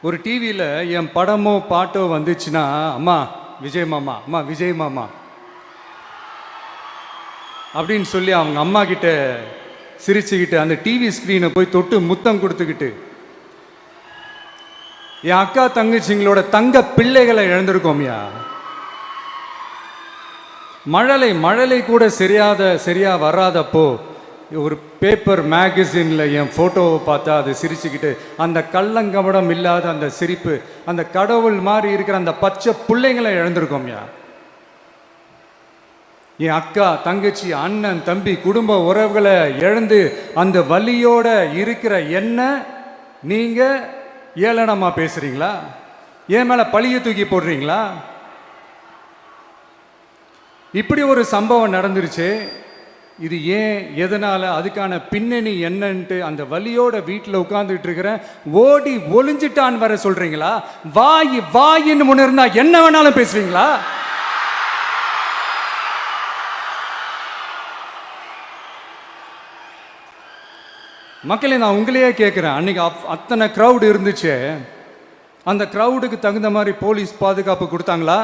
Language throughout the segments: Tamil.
ஒரு டிவியில் என் படமோ பாட்டோ வந்துச்சுன்னா, அம்மா விஜய் மாமா, அம்மா விஜய் மாமா அப்படின்னு சொல்லி அவங்க அம்மா கிட்ட சிரிச்சுக்கிட்டு அந்த டிவி ஸ்க்ரீனை போய் தொட்டு முத்தம் கொடுத்துக்கிட்டு, என் அக்கா தங்கச்சிங்களோட தங்க பிள்ளைகளை இழந்திருக்கோம்யா. மழலை கூட சரியா வராதப்போ ஒரு பேப்பர் மேகசினில் என் ஃபோட்டோவை பார்த்தா அது சிரிச்சுக்கிட்டு, அந்த கள்ளங்கபடம் இல்லாத அந்த சிரிப்பு, அந்த கடவுள் மாதிரி இருக்கிற அந்த பச்சை பிள்ளைங்களை இழந்திருக்கோம்யா. என் அக்கா தங்கச்சி அண்ணன் தம்பி குடும்ப உறவுகளை இழந்து அந்த வலியோட இருக்கிற என்ன நீங்க ஏளனமா பேசுறீங்களா? என் மேல பழிய தூக்கி போடுறீங்களா? இப்படி ஒரு சம்பவம் நடந்துருச்சு. இது ஏன், எதனால, அதுக்கான பின்னணி என்னன்ட்டு அந்த வலியோட வீட்டில் உட்கார்ந்துட்டு இருக்கிறேன். ஓடி ஒளிஞ்சிட்டான்னு வர சொல்றீங்களா? வாயின்னு முன்ன இருந்தா என்ன வேணாலும் பேசுவீங்களா? மக்களே, நான் உங்களையே கேட்குறேன். அன்னைக்கு அத்தனை க்ரௌடு இருந்துச்சு. அந்த க்ரௌடுக்கு தகுந்த மாதிரி போலீஸ் பாதுகாப்பு கொடுத்தாங்களா?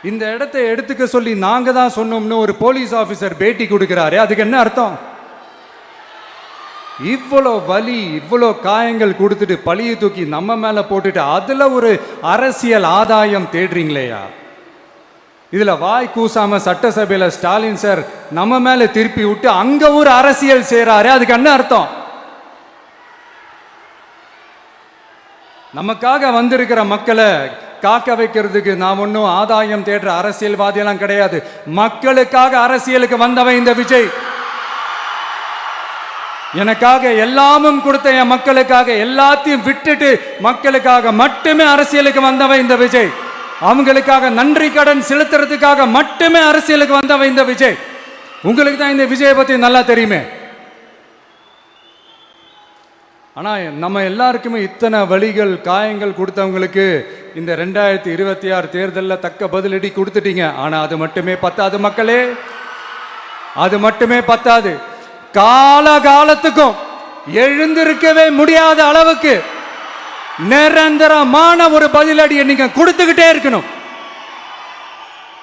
இந்த இடத்தை எடுத்துக்க சொல்லி நாங்க தான் சொன்னோம்னு ஒரு போலீஸ் ஆபீசர் பேட்டி கொடுக்கிறாரு. அதுக்கு என்ன அர்த்தம்? இவ்வளோ வலி, இவ்வளோ காயங்கள் கொடுத்துட்டு பழிய தூக்கி நம்ம மேல போட்டுட்டு அதுல ஒரு அரசியல் ஆதாயம் தேடுறீங்களேயா? இதுல வாய் கூசாம சட்டசபையில ஸ்டாலின் சார் நம்ம மேல திருப்பி விட்டு அங்க ஒரு அரசியல் செய்றாரு. அதுக்கு என்ன அர்த்தம்? நமக்காக வந்திருக்கிற மக்களை காக்க வைக்கிறதுக்கு நான் ஒன்றும் ஆதாயம் தேடுற அரசியல்வாதியெல்லாம் கிடையாது. மக்களுக்காக அரசியலுக்கு வந்தவன் இந்த விஜய். எனக்காக எல்லாமும் கொடுத்த என் மக்களுக்காக எல்லாத்தையும் விட்டுட்டு மக்களுக்காக மட்டுமே அரசியலுக்கு வந்தவன் இந்த விஜய். அவங்களுக்காக நன்றி கடன் செலுத்துறதுக்காக மட்டுமே அரசியலுக்கு வந்தவன் இந்த விஜய். உங்களுக்கு தான் இந்த விஜயை பத்தி நல்லா தெரியுமே. ஆனா நம்ம எல்லாருக்குமே இத்தனை வலிகள் காயங்கள் கொடுத்தவங்களுக்கு இந்த 2026 தேர்தலில் தக்க பதிலடி கொடுத்துட்டீங்க. ஆனா அது மட்டுமே பத்தாது மக்களே, அது மட்டுமே பத்தாது. காலகாலத்துக்கும் எழுந்திருக்கவே முடியாத அளவுக்கு நிரந்தரமான ஒரு பதிலடியை நீங்க கொடுத்துக்கிட்டே இருக்கணும்.